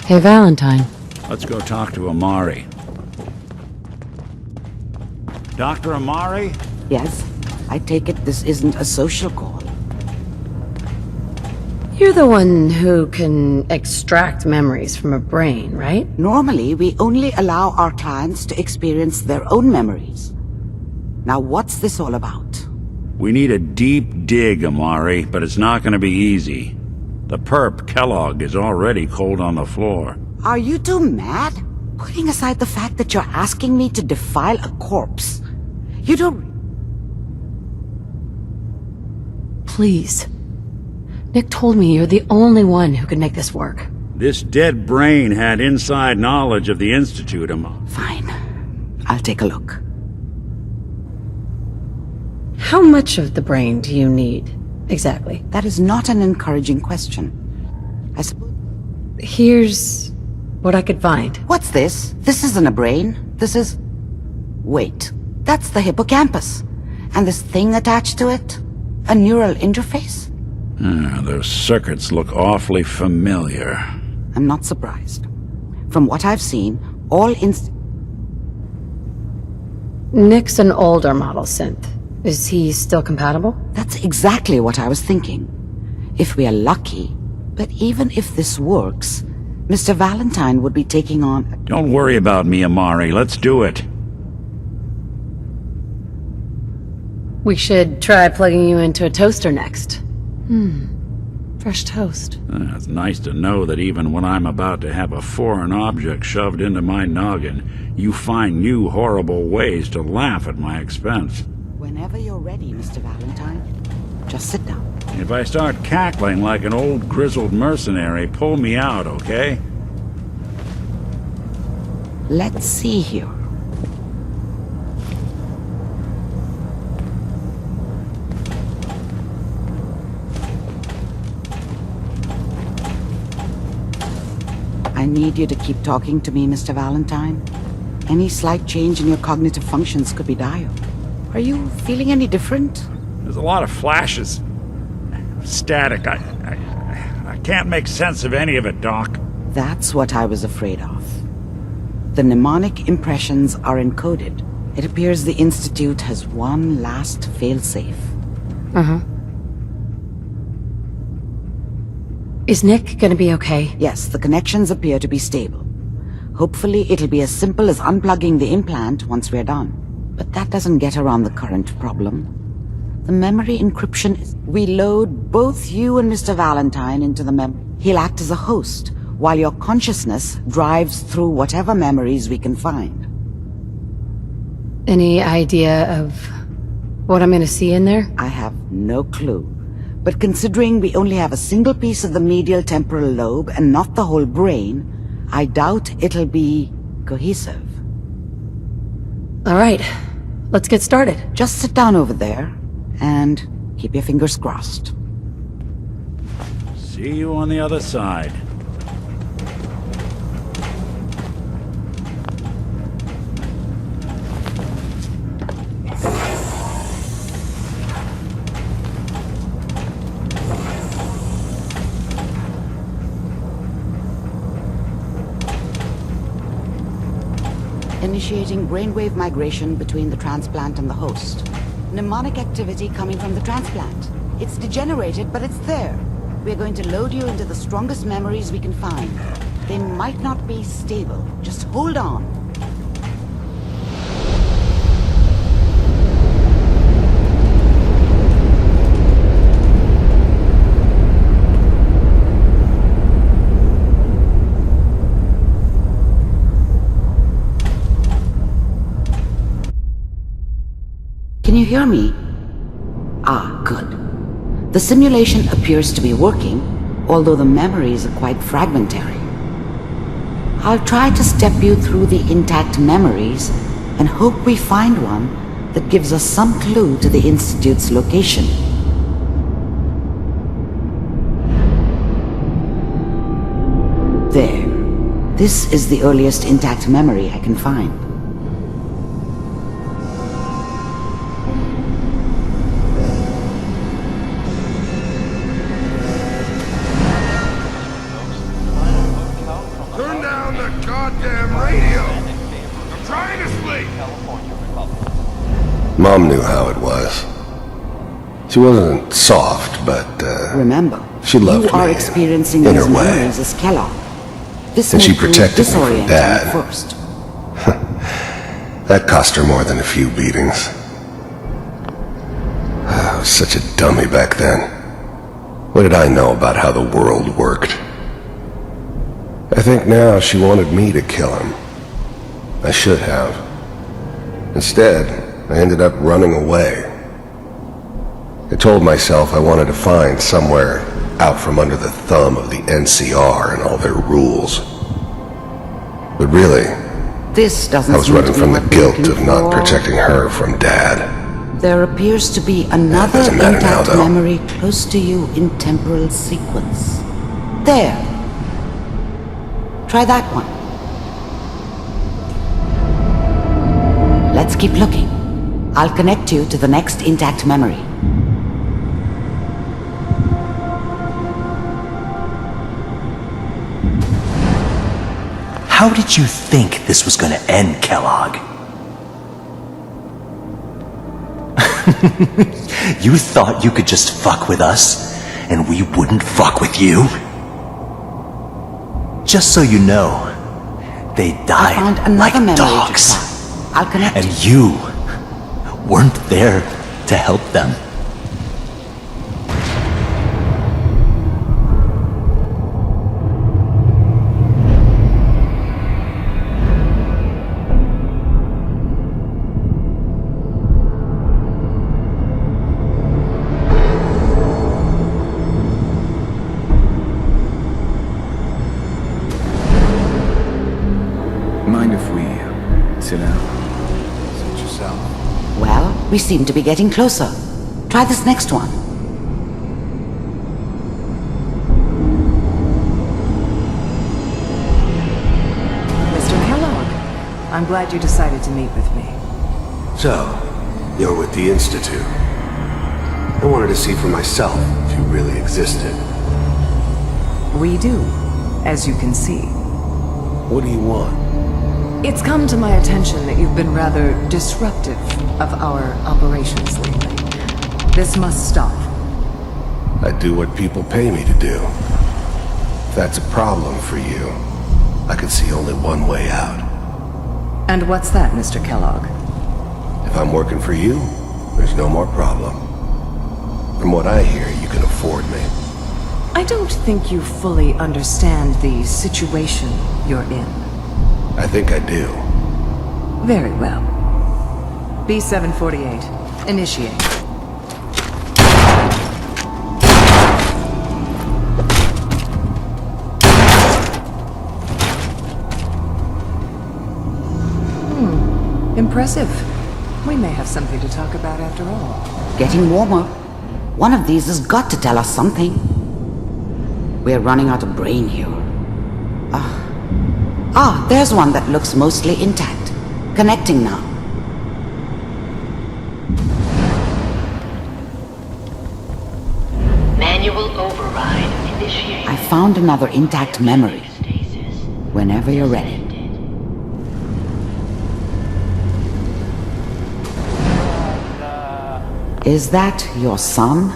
Hey, Valentine. Let's go talk to Amari. Dr. Amari? Yes, I take it this isn't a social call. You're the one who can extract memories from a brain, right? Normally, we only allow our clients to experience their own memories. Now, what's this all about? We need a deep dig, Amari, but it's not gonna be easy. The perp, Kellogg, is already cold on the floor. Are you two mad? Putting aside the fact that you're asking me to defile a corpse, you don't... Please. Nick told me you're the only one who could make this work. This dead brain had inside knowledge of the Institute, Fine. I'll take a look. How much of the brain do you need, exactly? That is not an encouraging question. I suppose... Here's what I could find. What's this? This isn't a brain. This is... Wait. That's the hippocampus. And this thing attached to it? A neural interface? Those circuits look awfully familiar. I'm not surprised. From what I've seen, all Nick's an older model synth. Is he still compatible? That's exactly what I was thinking. If we are lucky, but even if this works, Mr. Valentine would be taking on... Don't worry about me, Amari. Let's do it. We should try plugging you into a toaster next. Fresh toast. It's nice to know that even when I'm about to have a foreign object shoved into my noggin, you find new horrible ways to laugh at my expense. Whenever you're ready, Mr. Valentine, just sit down. If I start cackling like an old grizzled mercenary, pull me out, okay? Let's see here. I need you to keep talking to me, Mr. Valentine. Any slight change in your cognitive functions could be dire. Are you feeling any different? There's a lot of flashes. Static. I can't make sense of any of it, Doc. That's what I was afraid of. The mnemonic impressions are encoded. It appears the Institute has one last failsafe. Is Nick gonna be okay? Yes, the connections appear to be stable. Hopefully it'll be as simple as unplugging the implant once we're done. But that doesn't get around the current problem. The memory encryption is... We load both you and Mr. Valentine into the He'll act as a host, while your consciousness drives through whatever memories we can find. Any idea of what I'm gonna see in there? I have no clue. But considering we only have a single piece of the medial temporal lobe and not the whole brain, I doubt it'll be cohesive. All right, let's get started. Just sit down over there and keep your fingers crossed. See you on the other side. Initiating brainwave migration between the transplant and the host. Mnemonic activity coming from the transplant. It's degenerated, but it's there. We're going to load you into the strongest memories we can find. They might not be stable. Just hold on. Can you hear me? Ah, good. The simulation appears to be working, although the memories are quite fragmentary. I'll try to step you through the intact memories and hope we find one that gives us some clue to the Institute's location. There. This is the earliest intact memory I can find. Mom knew how it was. She wasn't soft, but, Remember, she loved you are me experiencing in these her way. memories as Kellogg. This And she may prove protected me from disorienting Dad. at first. That cost her more than a few beatings. I was such a dummy back then. What did I know about how the world worked? I think now she wanted me to kill him. I should have. Instead, I ended up running away. I told myself I wanted to find somewhere out from under the thumb of the NCR and all their rules. But really, This doesn't I was seem running to be from the what we're guilt looking of not for. protecting her from Dad. There appears to be another doesn't matter now, intact though. memory close to you in temporal sequence. There. Try that one. Let's keep looking. I'll connect you to the next intact memory. How did you think this was gonna end, Kellogg? You thought you could just fuck with us, and we wouldn't fuck with you? Just so you know, they I died found another like memory dogs. to try. I'll connect And you. you weren't there to help them. Mind if we sit down? Suit yourself. Well, we seem to be getting closer. Try this next one. Mr. Kellogg, I'm glad you decided to meet with me. So, you're with the Institute. I wanted to see for myself if you really existed. We do, as you can see. What do you want? It's come to my attention that you've been rather disruptive of our operations lately. This must stop. I do what people pay me to do. If that's a problem for you, I can see only one way out. And what's that, Mr. Kellogg? If I'm working for you, there's no more problem. From what I hear, you can afford me. I don't think you fully understand the situation you're in. I think I do. Very well. B-748, initiate. Impressive. We may have something to talk about after all. Getting warmer. One of these has got to tell us something. We're running out of brain here. There's one that looks mostly intact. Connecting now. Manual override initiated. I found another intact memory. Stasis. Whenever you're ready. Is that your son?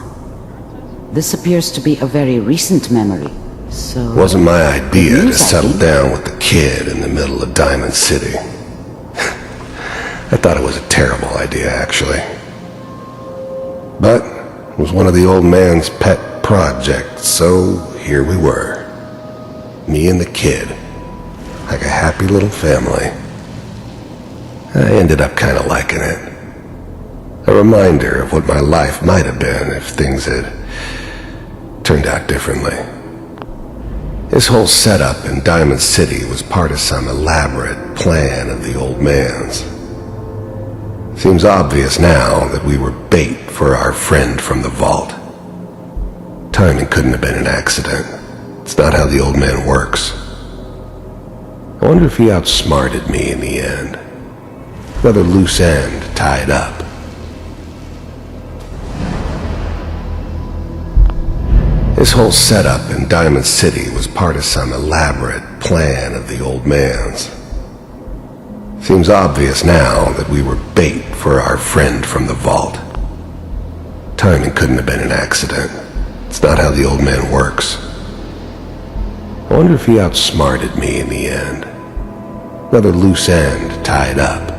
This appears to be a very recent memory, so... Wasn't my idea to news, I settle think. down with the kid in the middle of Diamond City. I thought it was a terrible idea, actually. But it was one of the old man's pet projects, so here we were. Me and the kid. Like a happy little family. I ended up kind of liking it. A reminder of what my life might have been if things had turned out differently. This whole setup in Diamond City was part of some elaborate plan of the old man's. Seems obvious now that we were bait for our friend from the vault. Timing couldn't have been an accident. It's not how the old man works. I wonder if he outsmarted me in the end. Another loose end tied up. This whole setup in Diamond City was part of some elaborate plan of the old man's. Seems obvious now that we were bait for our friend from the vault. Timing couldn't have been an accident. It's not how the old man works. I wonder if he outsmarted me in the end. Another loose end tied up.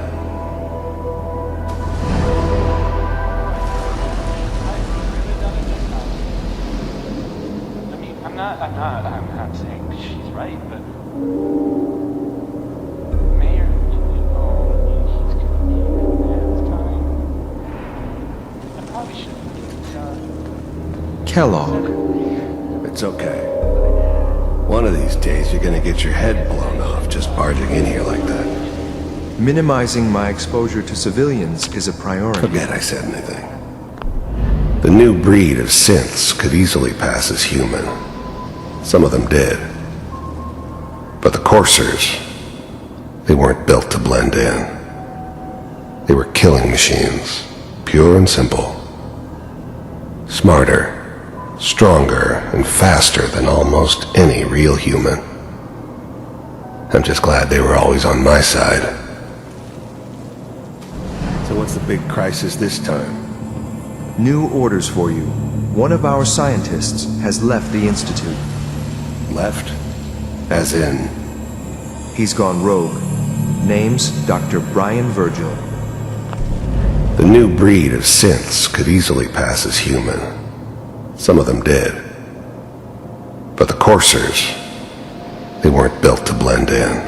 I'm not saying she's right, but Mayor, he's gonna be a man's time. I probably shouldn't. Kellogg. It's okay. One of these days you're gonna get your head blown off just barging in here like that. Minimizing my exposure to civilians is a priority. Forget I said anything. The new breed of synths could easily pass as human. Some of them did. But the coursers, they weren't built to blend in. They were killing machines, pure and simple. Smarter, stronger, and faster than almost any real human. I'm just glad they were always on my side. So what's the big crisis this time? New orders for you. One of our scientists has left the Institute. Left? As in? He's gone rogue. Name's Dr. Brian Virgil. The new breed of synths could easily pass as human. Some of them did. But the coursers, they weren't built to blend in.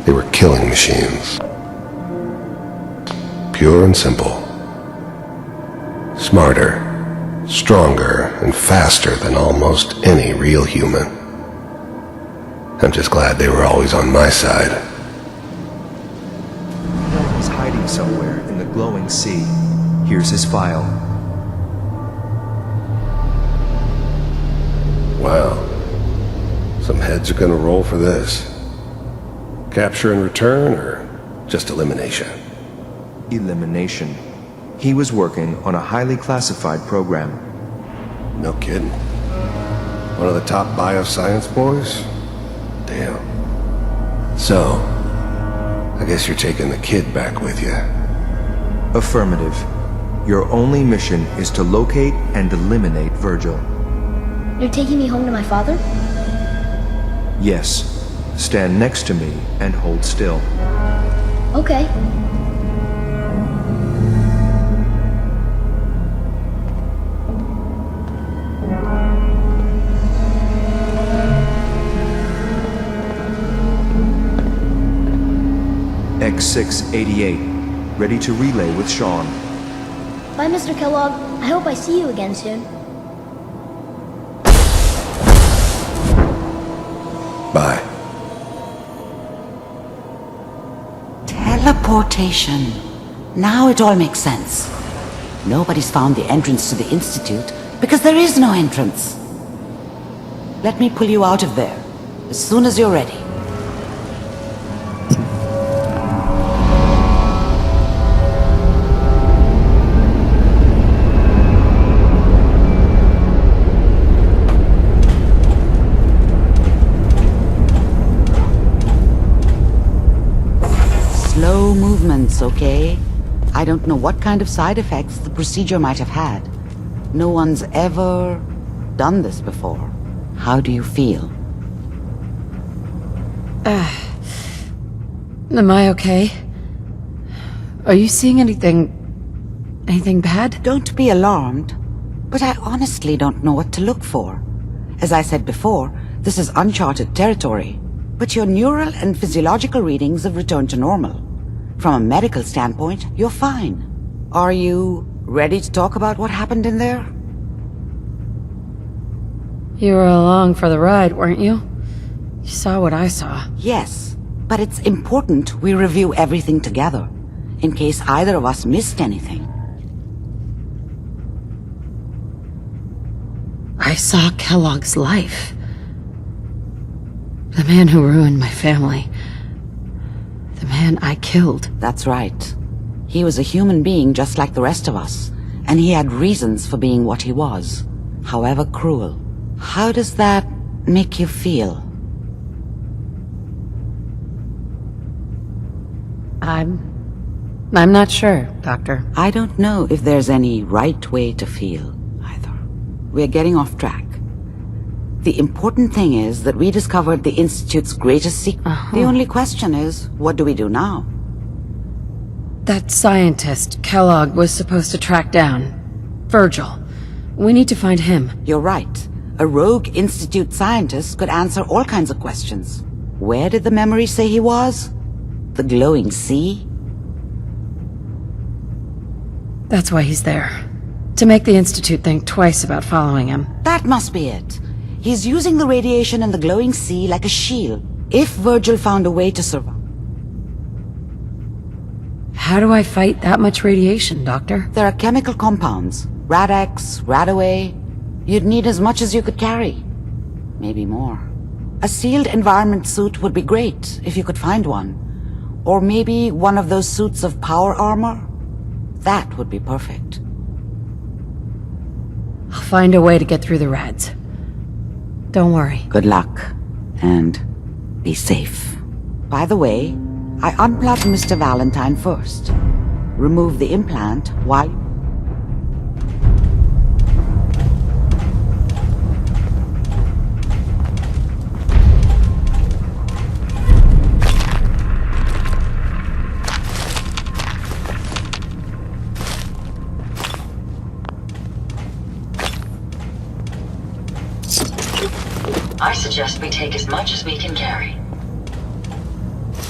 They were killing machines. Pure and simple. Smarter, stronger, and faster than almost any real human. I'm just glad they were always on my side. He's hiding somewhere in the glowing sea. Here's his file. Wow. Some heads are gonna roll for this. Capture and return, or just elimination? Elimination. He was working on a highly classified program. No kidding. One of the top bioscience boys? Damn. So, I guess you're taking the kid back with you. Affirmative. Your only mission is to locate and eliminate Virgil. You're taking me home to my father? Yes. Stand next to me and hold still. Okay. X688. Ready to relay with Sean. Bye, Mr. Kellogg. I hope I see you again soon. Bye. Teleportation. Now it all makes sense. Nobody's found the entrance to the Institute because there is no entrance. Let me pull you out of there as soon as you're ready. Slow movements, okay? I don't know what kind of side effects the procedure might have had. No one's ever done this before. How do you feel? Am I okay? Are you seeing anything bad? Don't be alarmed, but I honestly don't know what to look for. As I said before, this is uncharted territory, but your neural and physiological readings have returned to normal. From a medical standpoint, you're fine. Are you ready to talk about what happened in there? You were along for the ride, weren't you? You saw what I saw. Yes, but it's important we review everything together, in case either of us missed anything. I saw Kellogg's life. The man who ruined my family. The man I killed. That's right. He was a human being just like the rest of us, and he had reasons for being what he was, however cruel. How does that make you feel? I'm I'm not sure, Doctor. I don't know if there's any right way to feel, either. We're getting off track. The important thing is that we discovered the Institute's greatest secret. The only question is, what do we do now? That scientist, Kellogg, was supposed to track down. Virgil. We need to find him. You're right. A rogue Institute scientist could answer all kinds of questions. Where did the memory say he was? The glowing sea? That's why he's there. To make the Institute think twice about following him. That must be it. He's using the radiation in the glowing sea like a shield. If Virgil found a way to survive. How do I fight that much radiation, Doctor? There are chemical compounds. Rad-X, Radaway. You'd need as much as you could carry. Maybe more. A sealed environment suit would be great, if you could find one. Or maybe one of those suits of power armor? That would be perfect. I'll find a way to get through the rads. Don't worry. Good luck. And be safe. By the way, I unplugged Mr. Valentine first. Remove the implant while... I suggest we take as much as we can carry.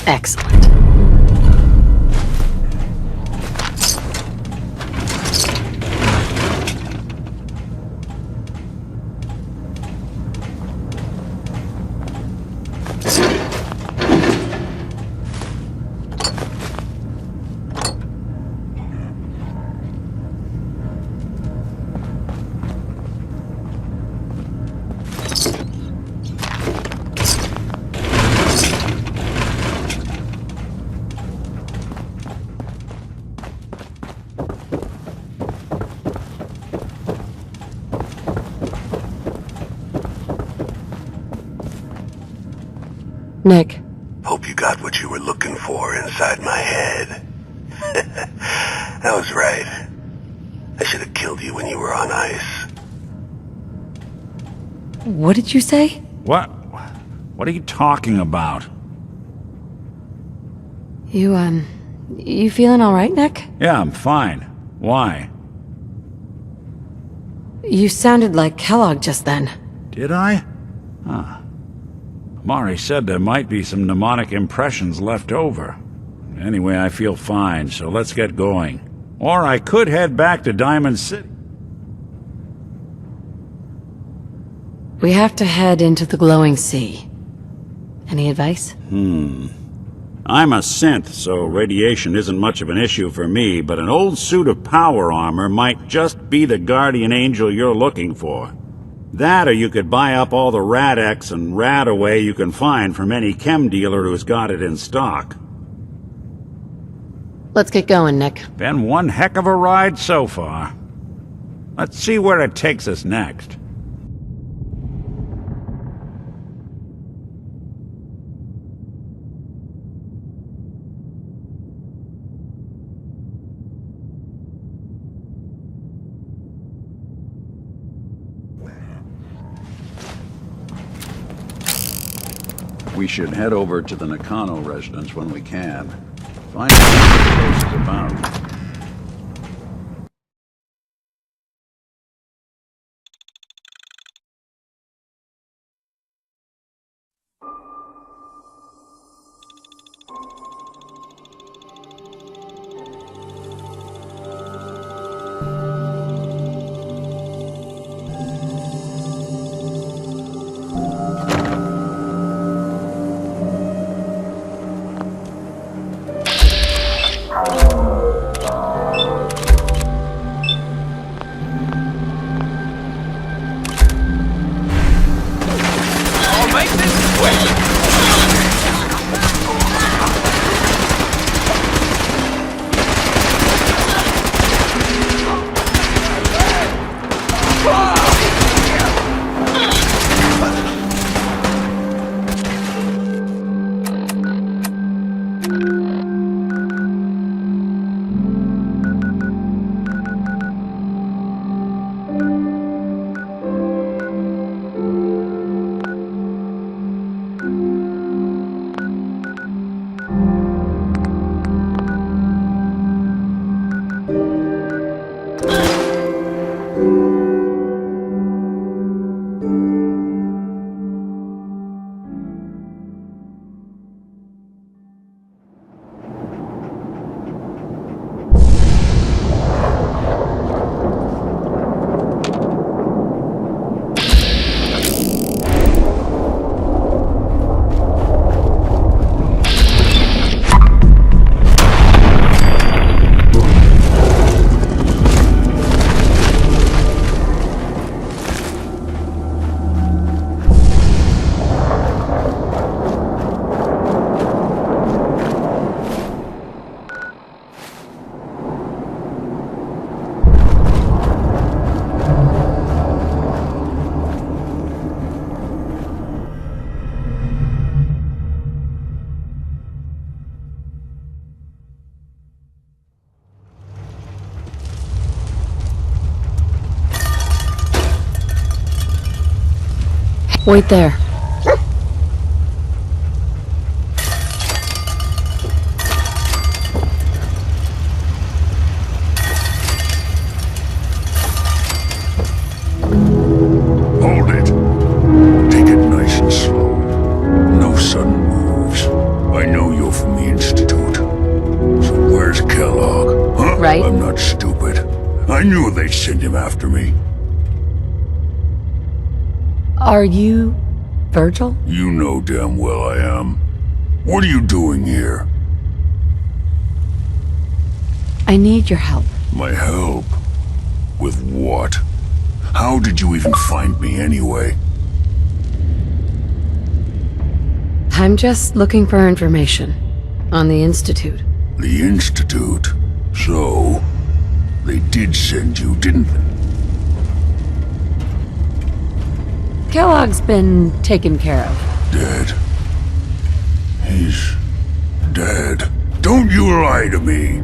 Excellent. Nick. Hope you got what you were looking for inside my head. I was right. I should have killed you when you were on ice. What did you say? What? What are you talking about? You feeling alright, Nick? Yeah, I'm fine. Why? You sounded like Kellogg just then. Did I? Huh. Mari said there might be some mnemonic impressions left over. Anyway, I feel fine, so let's get going. Or I could head back to Diamond City. We have to head into the glowing sea. Any advice? I'm a synth, so radiation isn't much of an issue for me, but an old suit of power armor might just be the guardian angel you're looking for. That, or you could buy up all the Rad-X and Radaway you can find from any chem dealer who's got it in stock. Let's get going, Nick. Been one heck of a ride so far. Let's see where it takes us next. We should head over to the Nakano residence when we can. Find out what the place is about. Wait there. Hold it. Take it nice and slow. No sudden moves. I know you're from the Institute. So where's Kellogg? Huh? Right. I'm not stupid. I knew they'd send him after me. Are you Virgil? You know damn well I am. What are you doing here? I need your help. My help? With what? How did you even find me anyway? I'm just looking for information on the Institute. The Institute? So, they did send you, didn't they? Kellogg's been taken care of. Dead. He's dead. Don't you lie to me!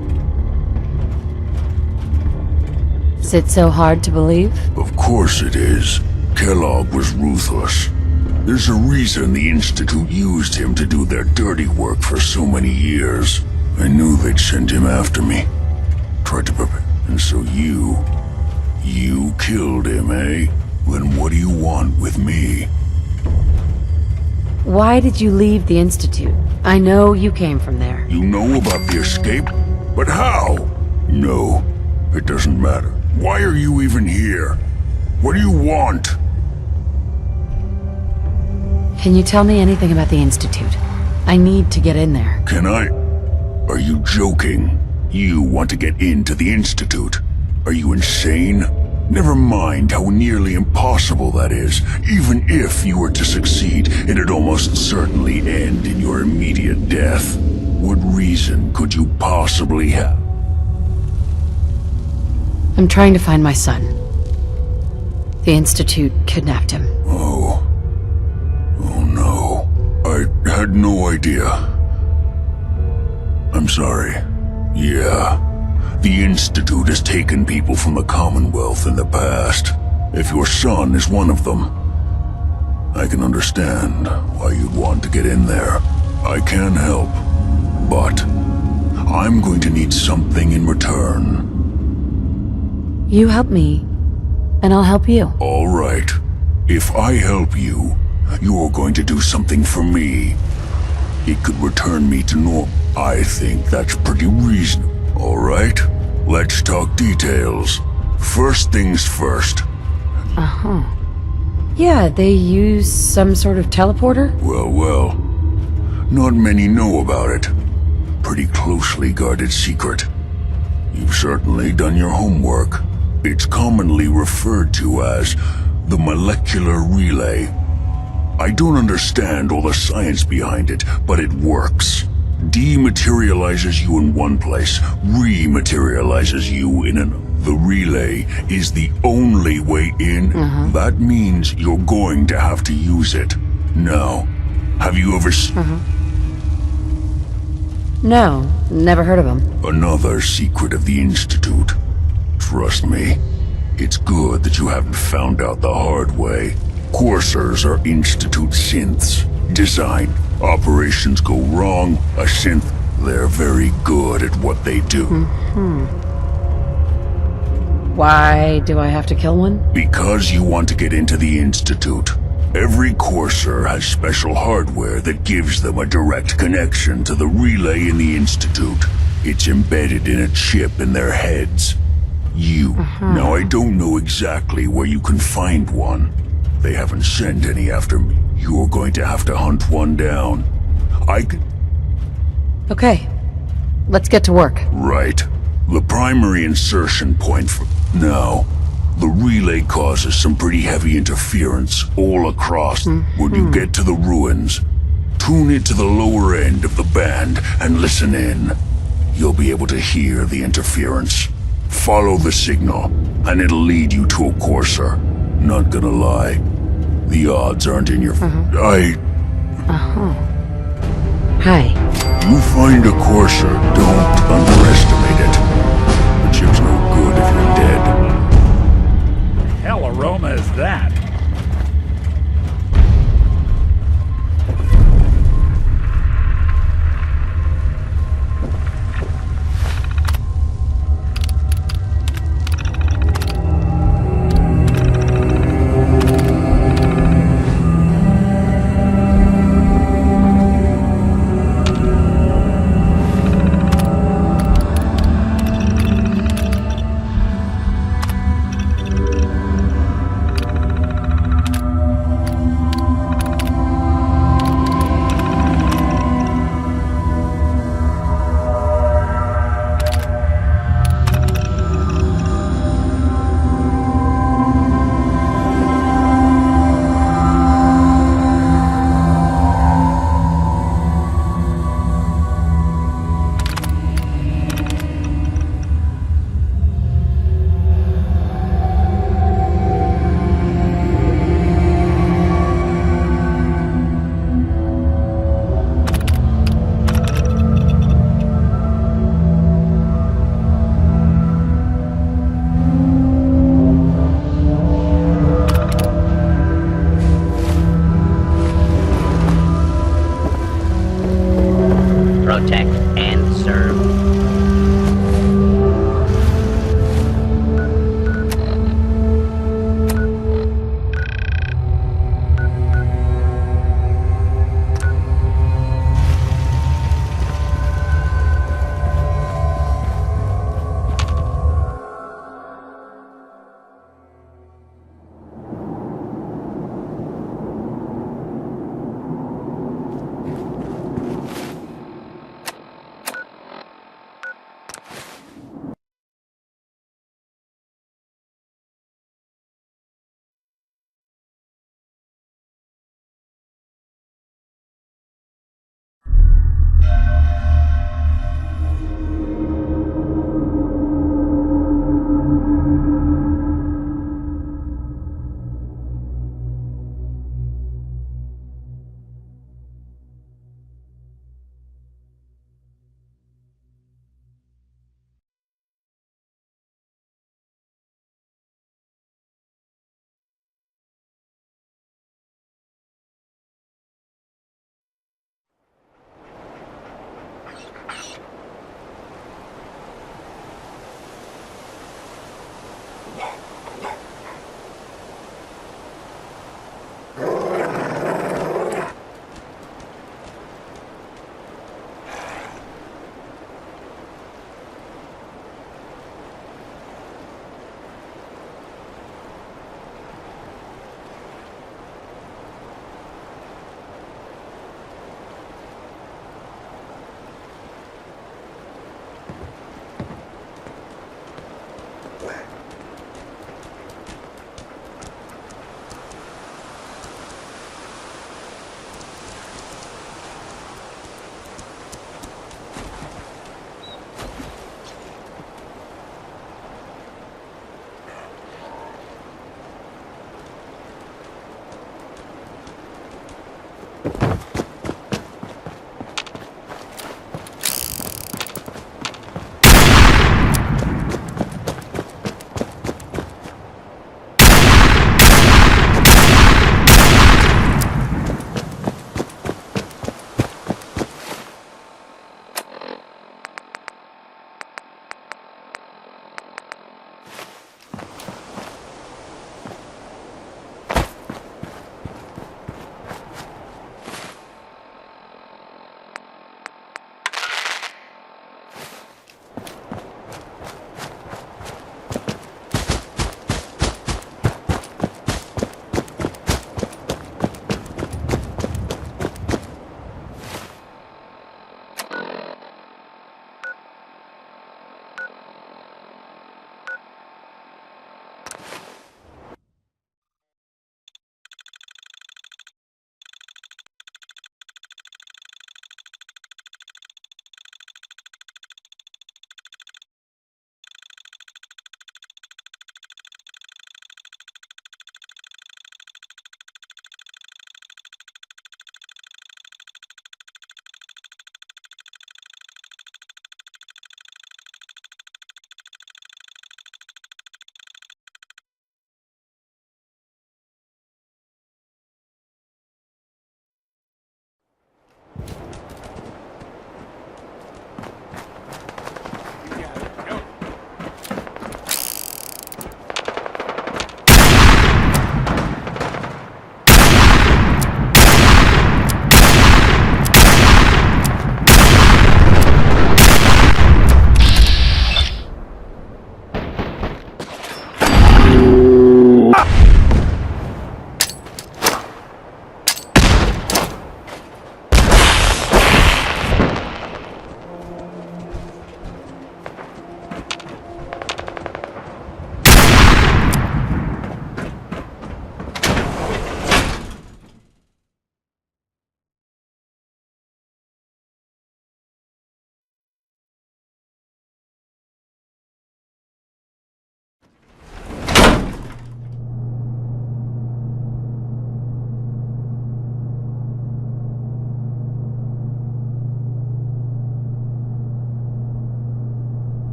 Is it so hard to believe? Of course it is. Kellogg was ruthless. There's a reason the Institute used him to do their dirty work for so many years. I knew they'd send him after me. Tried to prepare. And so you killed him, eh? Then what do you want with me? Why did you leave the Institute? I know you came from there. You know about the escape? But how? No, it doesn't matter. Why are you even here? What do you want? Can you tell me anything about the Institute? I need to get in there. Can I? Are you joking? You want to get into the Institute? Are you insane? Never mind how nearly impossible that is. Even if you were to succeed, it'd almost certainly end in your immediate death. What reason could you possibly have? I'm trying to find my son. The Institute kidnapped him. Oh no. I had no idea. I'm sorry. Yeah. The Institute has taken people from the Commonwealth in the past. If your son is one of them, I can understand why you'd want to get in there. I can help, but I'm going to need something in return. You help me, and I'll help you. All right. If I help you, you're going to do something for me. It could return me to normal. I think that's pretty reasonable. All right, let's talk details. First things first. Uh-huh. Yeah, they use some sort of teleporter? Well. Not many know about it. Pretty closely guarded secret. You've certainly done your homework. It's commonly referred to as the molecular relay. I don't understand all the science behind it, but it works. Dematerializes you in one place, rematerializes you in another. The relay is the only way in. That means you're going to have to use it. Now, have you ever No, never heard of them. Another secret of the Institute. Trust me, it's good that you haven't found out the hard way. Coursers are Institute synths. Designed. Operations go wrong, a synth. They're very good at what they do. Why do I have to kill one? Because you want to get into the Institute. Every Courser has special hardware that gives them a direct connection to the relay in the Institute. It's embedded in a chip in their heads. Now I don't know exactly where you can find one. They haven't sent any after me. You're going to have to hunt one down. Okay. Let's get to work. Right. The primary insertion point for... Now, the relay causes some pretty heavy interference all across. When you get to the ruins, tune it to the lower end of the band and listen in. You'll be able to hear the interference. Follow the signal, and it'll lead you to a Courser. Not gonna lie, the odds aren't in your... Hi. You find a Courser, don't underestimate it. The chip's no good if you're dead. Hell aroma is that?